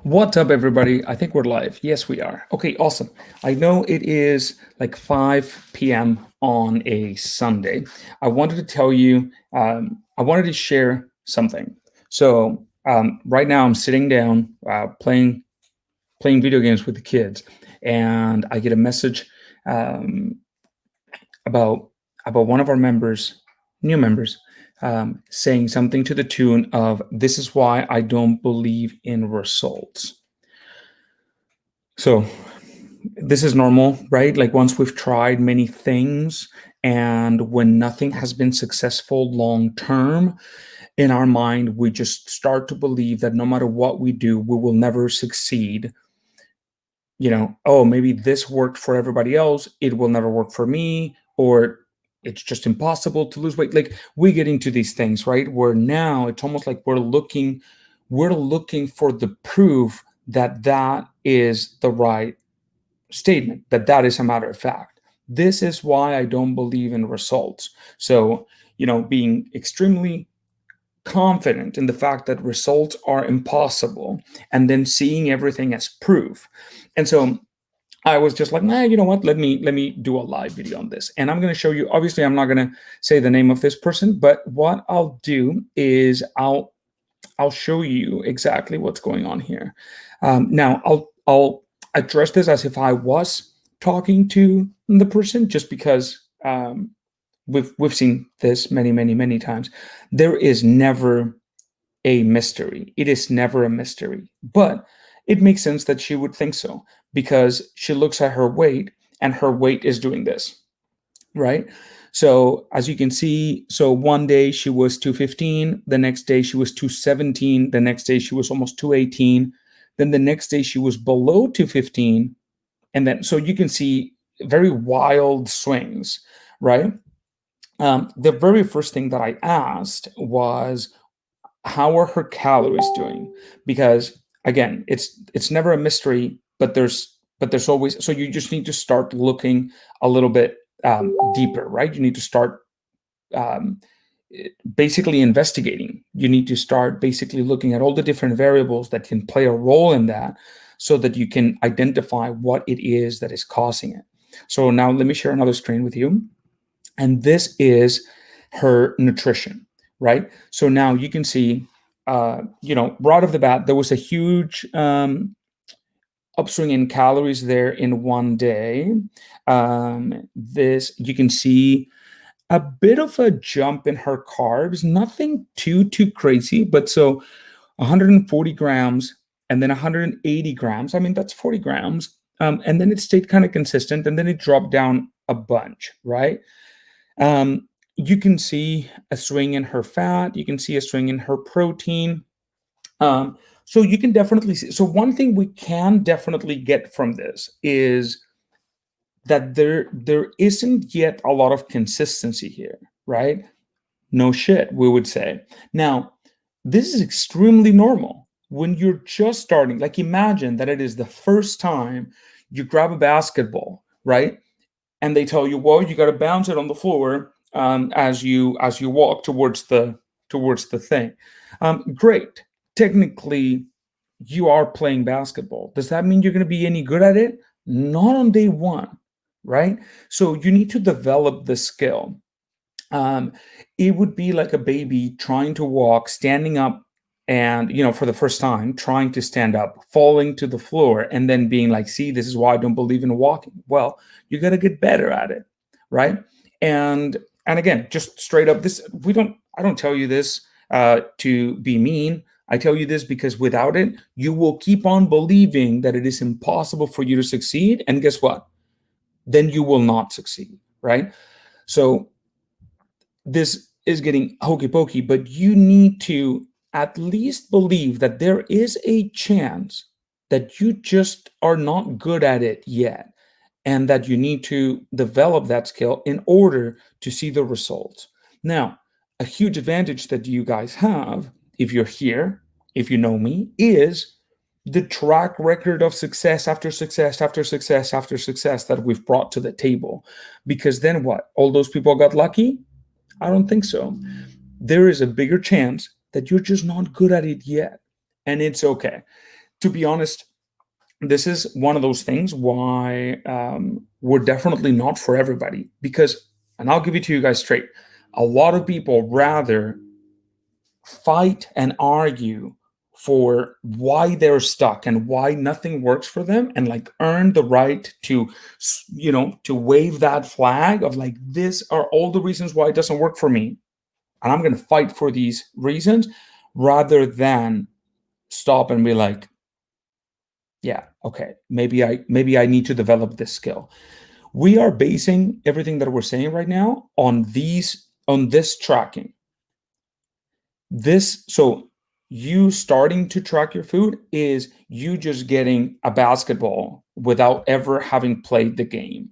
What's up, everybody? I think we're live. Yes, we are. Okay, awesome. I know it is like 5 p.m. on a Sunday. I wanted to tell you, I wanted to share something. Right now I'm sitting down playing video games with the kids, and I get a message um, about one of our members, new members, saying something to the tune of, "This is why I don't believe in results." So this is normal, right? Like once we've tried many things and when nothing has been successful long term, in our mind, we just start to believe that no matter what we do, we will never succeed. Oh, maybe this worked for everybody else, it will never work for me, or it's just impossible to lose weight. Like we get into these things, right? Where now it's almost like we're looking for the proof that that is the right statement, that that is a matter of fact. This is why I don't believe in results. So, being extremely confident in the fact that results are impossible and then seeing everything as proof. And so I was just like, nah, you know what? Let me do a live video on this. And I'm going to show you, obviously I'm not going to say the name of this person, but what I'll do is I'll show you exactly what's going on here. Now, I'll address this as if I was talking to the person, just because we've seen this many times. There is never a mystery. It is never a mystery, but it makes sense that she would think so because she looks at her weight and her weight is doing this, right? So as you can see, so one day she was 215, the next day she was 217, the next day she was almost 218, then the next day she was below 215, and then so you can see very wild swings, right? The very first thing that I asked was, how are her calories doing? Because again, it's never a mystery, but there's always, so you just need to start looking a little bit deeper, right? You need to start um, basically investigating. You need to start basically looking at all the different variables that can play a role in that, so that you can identify what it is that is causing it. So now let me share another screen with you, and this is her nutrition, right? So now you can see, right off the bat, there was a huge upswing in calories there in one day. This, you can see a bit of a jump in her carbs, nothing too crazy, but so 140 grams and then 180 grams. I mean, that's 40 grams. And then it stayed kind of consistent, and then it dropped down a bunch, right? You can see a swing in her fat. You can see a swing in her protein. So you can definitely see. So one thing we can definitely get from this is that there isn't yet a lot of consistency here, right? No shit, we would say. Now, this is extremely normal when you're just starting. Like imagine that it is the first time you grab a basketball, right? And they tell you, well, you got to bounce it on the floor as you walk towards the thing. Great. Technically, you are playing basketball. Does that mean you're going to be any good at it? Not on day one, right? So you need to develop the skill. Um, it would be like a baby trying to walk, standing up, and for the first time, trying to stand up, falling to the floor, and then being like, "See, this is why I don't believe in walking." Well, you got to get better at it, right? And again, just straight up, this we don't. I don't tell you this to be mean. I tell you this because without it, you will keep on believing that it is impossible for you to succeed, and guess what? Then you will not succeed, right? So this is getting hokey pokey, but you need to at least believe that there is a chance that you just are not good at it yet, and that you need to develop that skill in order to see the results. Now, a huge advantage that you guys have, if you're here, if you know me, is the track record of success after success after success after success that we've brought to the table. Because then what? All those people got lucky? I don't think so. There is a bigger chance that you're just not good at it yet. And it's okay. To be honest, this is one of those things why we're definitely not for everybody. Because, and I'll give it to you guys straight, a lot of people rather fight and argue for why they're stuck and why nothing works for them, and like earn the right to, to wave that flag of like, this are all the reasons why it doesn't work for me, and I'm going to fight for these reasons, rather than stop and be like, yeah, okay, maybe I need to develop this skill. We are basing everything that we're saying right now on this tracking. So you starting to track your food is you just getting a basketball without ever having played the game.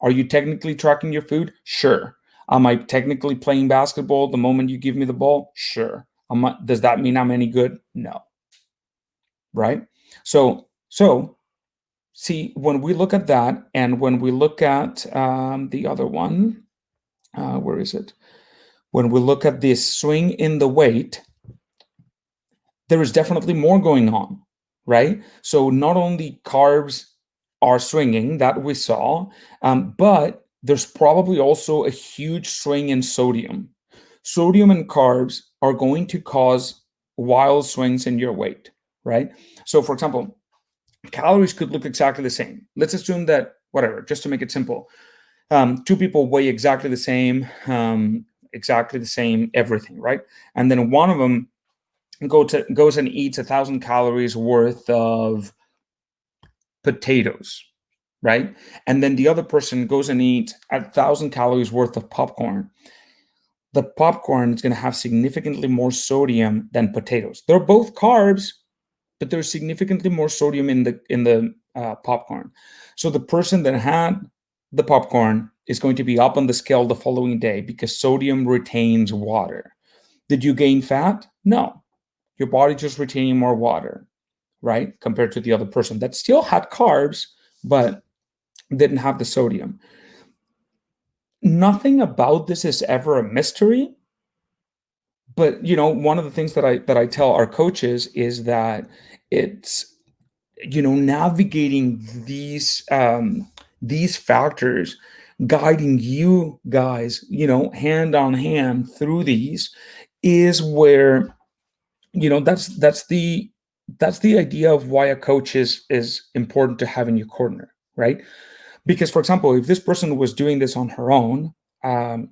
Are you technically tracking your food? Sure. Am I technically playing basketball the moment you give me the ball? Sure. Does that mean I'm any good? No. Right? So see, when we look at that, and when we look at the other one, where is it? When we look at this swing in the weight, there is definitely more going on, right? So not only carbs are swinging that we saw, but there's probably also a huge swing in sodium. Sodium and carbs are going to cause wild swings in your weight, right? So, for example, calories could look exactly the same. Let's assume that, whatever, just to make it simple, two people weigh exactly the same everything, right? And then one of them goes and eats 1,000 calories worth of potatoes, right? And then the other person goes and eats 1,000 calories worth of popcorn. The popcorn is going to have significantly more sodium than potatoes. They're both carbs, but there's significantly more sodium in the popcorn. So the person that had the popcorn is going to be up on the scale the following day because sodium retains water. Did you gain fat? No. Your body just retaining more water, right? Compared to the other person that still had carbs, but didn't have the sodium. Nothing about this is ever a mystery. But one of the things that I tell our coaches is that it's navigating these factors, guiding you guys, hand on hand through these, is where that's the idea of why a coach is important to have in your corner, right? Because, for example, if this person was doing this on her own,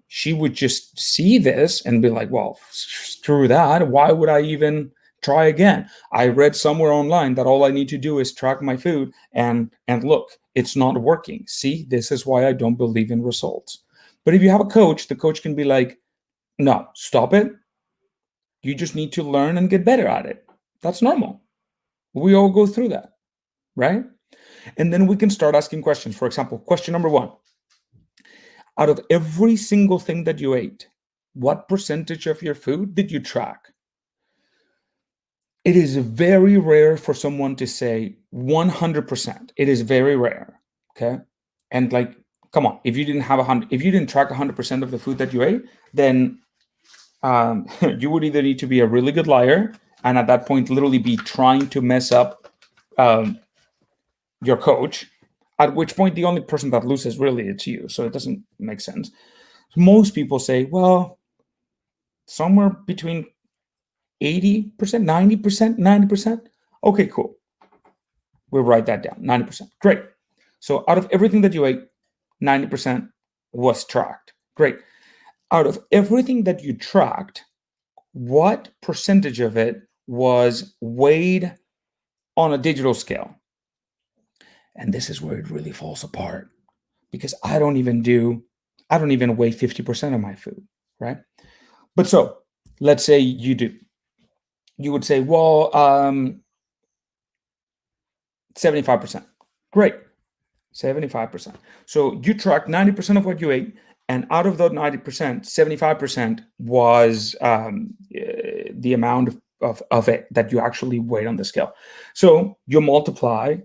she would just see this and be like, well, screw that, why would I even try again? I read somewhere online that all I need to do is track my food, and look, it's not working. See, this is why I don't believe in results. But if you have a coach, the coach can be like, no, stop it. You just need to learn and get better at it. That's normal. We all go through that, right? And then we can start asking questions. For example, question number one: out of every single thing that you ate, what percentage of your food did you track? It is very rare for someone to say 100%. It is very rare. Okay. And like, come on, if you didn't track 100% of the food that you ate, then you would either need to be a really good liar, and at that point literally be trying to mess up your coach, at which point the only person that loses really it's you. So it doesn't make sense. Most people say, well, somewhere between 80%, 90%, 90%. Okay, cool. We'll write that down. 90%. Great. So out of everything that you ate, 90% was tracked. Great. Out of everything that you tracked, what percentage of it was weighed on a digital scale? And this is where it really falls apart, because I don't even weigh 50% of my food, right? But so let's say you do. You would say, well, 75%. Great. 75%. So you track 90% of what you ate, and out of that 90%, 75% was the amount of it that you actually weighed on the scale. So you multiply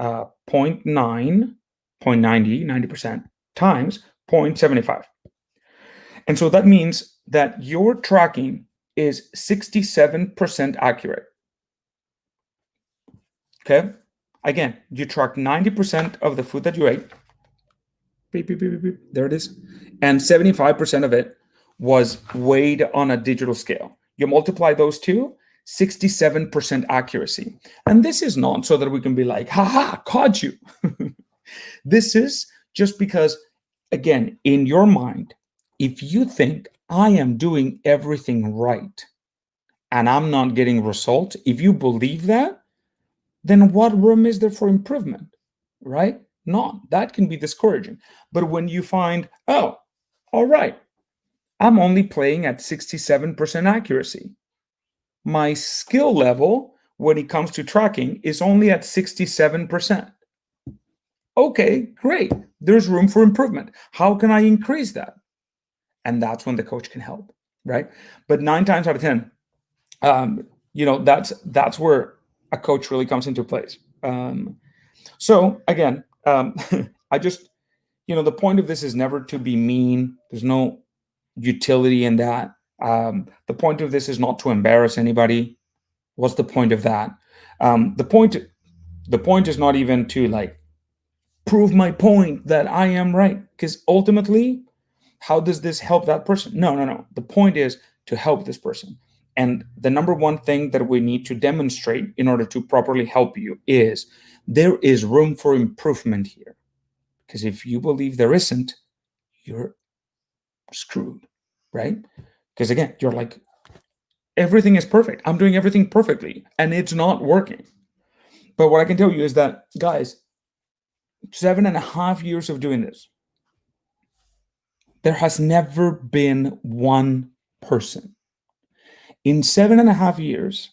0.9, 90% times 0.75. And so that means that your tracking is 67% accurate. Okay. Again, you track 90% of the food that you ate. Beep, beep, beep, beep, beep. There it is. And 75% of it was weighed on a digital scale. You multiply those two, 67% accuracy. And this is not so that we can be like, haha, caught you. This is just because, again, in your mind, if you think I am doing everything right and I'm not getting results, if you believe that, then what room is there for improvement? Right? Not. That can be discouraging. But when you find, oh, all right, I'm only playing at 67% accuracy. My skill level when it comes to tracking is only at 67%. Okay, great. There's room for improvement. How can I increase that? And that's when the coach can help, right? But 9 times out of 10, that's where a coach really comes into place. So again, I just, the point of this is never to be mean. There's no utility in that. The point of this is not to embarrass anybody. What's the point of that? The point is not even to like prove my point that I am right, because ultimately, how does this help that person? No, no, no. The point is to help this person. And the number one thing that we need to demonstrate in order to properly help you is there is room for improvement here. Because if you believe there isn't, you're screwed, right? Because again, you're like, everything is perfect. I'm doing everything perfectly, and it's not working. But what I can tell you is that, guys, 7.5 years of doing this, there has never been one person in 7.5 years.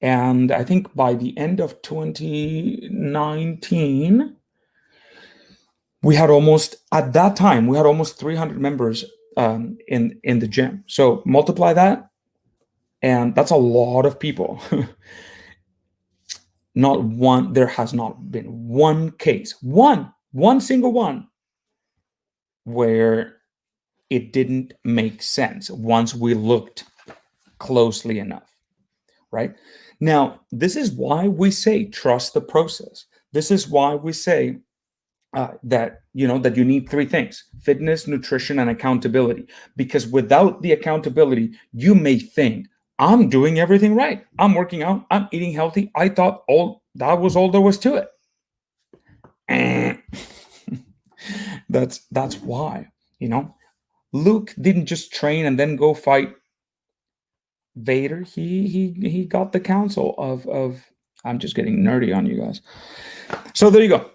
And I think by the end of 2019, at that time, we had almost 300 members in the gym. So multiply that, and that's a lot of people. There has not been one case, one single one, where it didn't make sense once we looked closely enough, right? Now, this is why we say trust the process. This is why we say that you need three things: fitness, nutrition, and accountability. Because without the accountability, you may think, I'm doing everything right, I'm working out, I'm eating healthy, I thought all that was all there was to it. That's why Luke didn't just train and then go fight Vader. He got the counsel of I'm just getting nerdy on you guys. So there you go.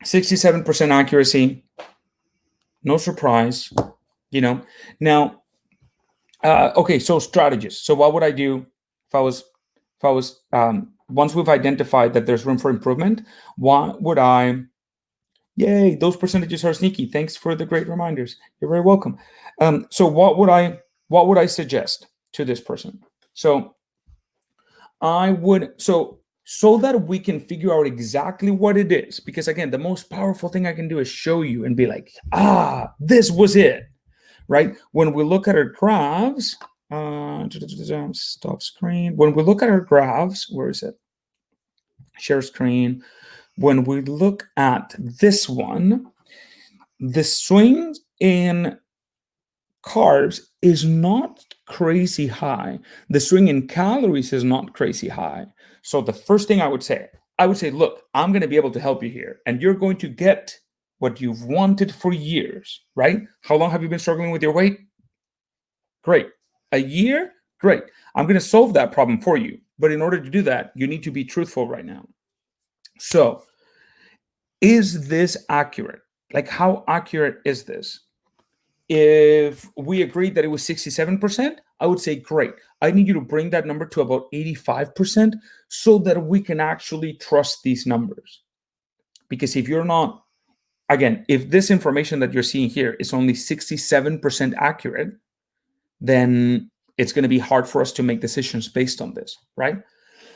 67% accuracy. No surprise. Now, okay, so strategies. So what would I do if I was once we've identified that there's room for improvement? What would I? Yay, those percentages are sneaky. Thanks for the great reminders. You're very welcome. So what would I suggest to this person? So I would so that we can figure out exactly what it is, because again, the most powerful thing I can do is show you and be like, this was it, right? When we look at our graphs, stop screen. When we look at our graphs, where is it? Share screen. When we look at this one, the swing in carbs is not crazy high. The swing in calories is not crazy high. So the first thing I would say, look, I'm going to be able to help you here, and you're going to get what you've wanted for years, right? How long have you been struggling with your weight? Great. A year? Great. I'm going to solve that problem for you. But in order to do that, you need to be truthful right now. So, is this accurate? Like, how accurate is this? If we agreed that it was 67%, I would say, great. I need you to bring that number to about 85% so that we can actually trust these numbers. Because if you're not, again, if this information that you're seeing here is only 67% accurate, then it's going to be hard for us to make decisions based on this, right?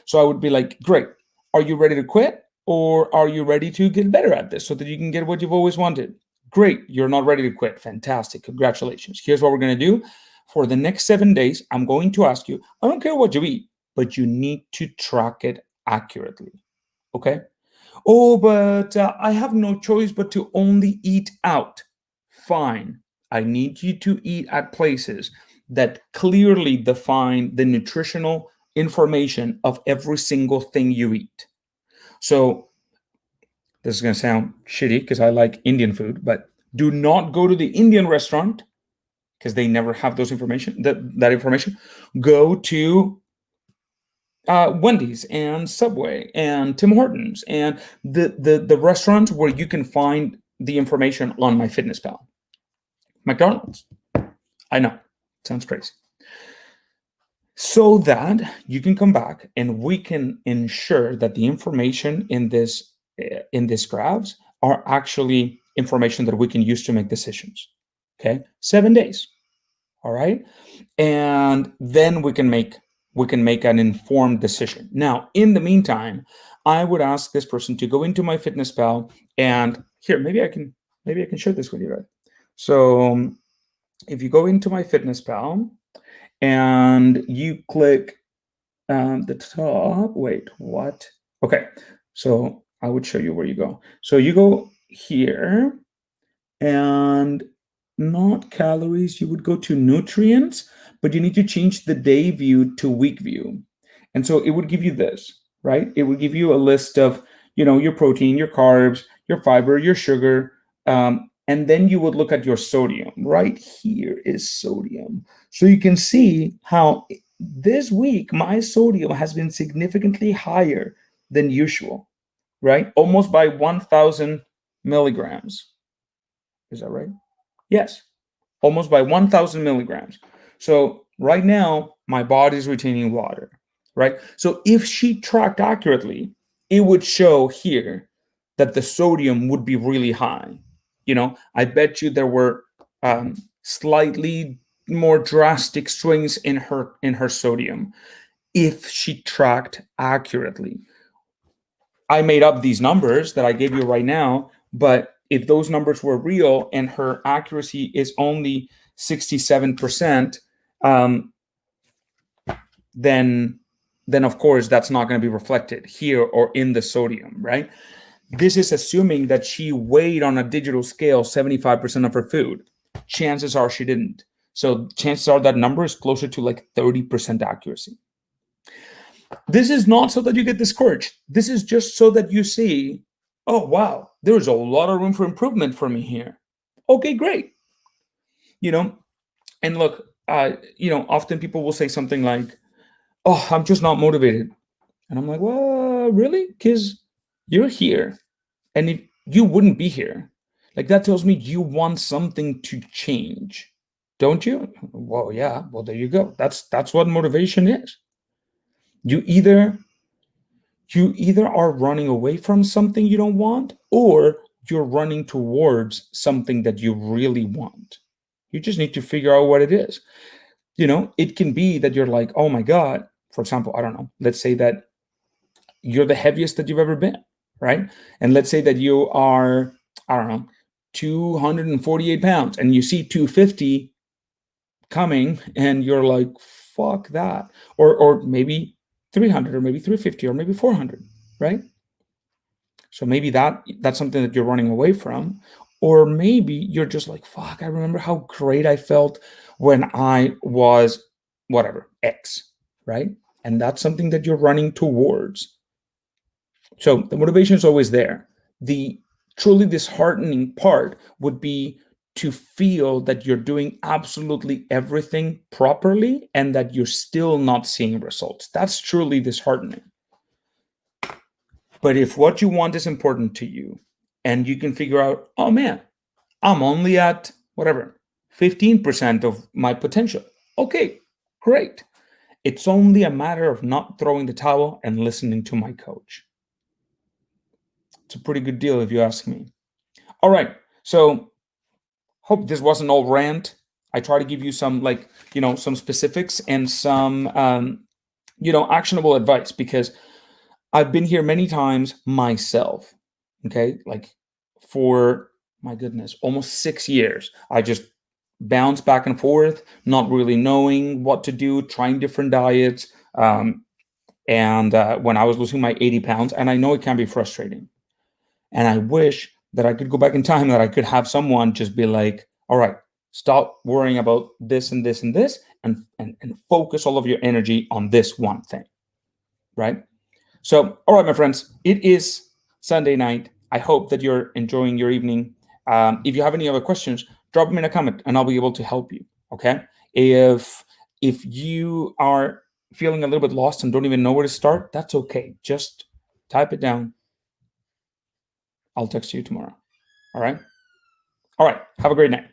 So I would be like, great. Are you ready to quit? Or are you ready to get better at this so that you can get what you've always wanted? Great. You're not ready to quit. Fantastic. Congratulations. Here's what we're going to do. For the next 7 days, I'm going to ask you, I don't care what you eat, but you need to track it accurately. Okay. Oh, but I have no choice but to only eat out. Fine. I need you to eat at places that clearly define the nutritional information of every single thing you eat. So, this is going to sound shitty because I like Indian food, but do not go to the Indian restaurant because they never have those information, that information. Go to Wendy's and Subway and Tim Hortons and the restaurants where you can find the information on MyFitnessPal. McDonald's. I know, sounds crazy. So that you can come back and we can ensure that the information in these graphs are actually information that we can use to make decisions. Okay, 7 days. All right, and then we can make an informed decision. Now, in the meantime, I would ask this person to go into MyFitnessPal, and here, maybe I can share this with you guys. So if you go into MyFitnessPal and you click the top, wait, what? Okay, so I would show you where you go. So you go here, and not calories, you would go to nutrients, but you need to change the day view to week view. And so it would give you this, right? It would give you a list of, your protein, your carbs, your fiber, your sugar, and then you would look at your sodium. Right here is sodium. So you can see how this week my sodium has been significantly higher than usual, right? Almost by 1,000 milligrams. Is that right? Yes, almost by 1,000 milligrams. So right now, my body is retaining water, right? So if she tracked accurately, it would show here that the sodium would be really high. I bet you there were slightly more drastic swings in her sodium if she tracked accurately. I made up these numbers that I gave you right now, but if those numbers were real and her accuracy is only 67%, um, then of course that's not going to be reflected here or in the sodium, right? This is assuming that she weighed on a digital scale 75% of her food. Chances are she didn't. So chances are that number is closer to like 30% accuracy. This is not so that you get discouraged. This is just so that you see, oh, wow, there's a lot of room for improvement for me here. Okay, great. And look, often people will say something like, oh, I'm just not motivated. And I'm like, well, really? Because you're here. And if you wouldn't be here, like that tells me you want something to change, don't you? Well, yeah. Well, there you go. That's what motivation is. You either are running away from something you don't want, or you're running towards something that you really want. You just need to figure out what it is. It can be that you're like, oh my God, for example, I don't know, let's say that you're the heaviest that you've ever been, right? And let's say that you are, I don't know, 248 pounds and you see 250 coming and you're like, fuck that. Or maybe 300 or maybe 350 or maybe 400, right? So maybe that's something that you're running away from. Or maybe you're just like, fuck, I remember how great I felt when I was whatever, X, right? And that's something that you're running towards. So the motivation is always there. The truly disheartening part would be to feel that you're doing absolutely everything properly and that you're still not seeing results. That's truly disheartening. But if what you want is important to you and you can figure out, oh man, I'm only at whatever, 15% of my potential. Okay, great. It's only a matter of not throwing the towel and listening to my coach. It's a pretty good deal if you ask me. All right. So hope this wasn't all rant. I try to give you some some specifics and some actionable advice because I've been here many times myself. Okay, like for my goodness, almost 6 years. I just bounce back and forth, not really knowing what to do, trying different diets, And when I was losing my 80 pounds, and I know it can be frustrating. And I wish that I could go back in time, that I could have someone just be like, all right, stop worrying about this and this and this, and focus all of your energy on this one thing, right? So, all right, my friends, it is Sunday night. I hope that you're enjoying your evening. If you have any other questions, drop them in a comment, and I'll be able to help you. Okay. If you are feeling a little bit lost and don't even know where to start, that's okay. Just type it down. I'll text you tomorrow. All right. All right. Have a great night.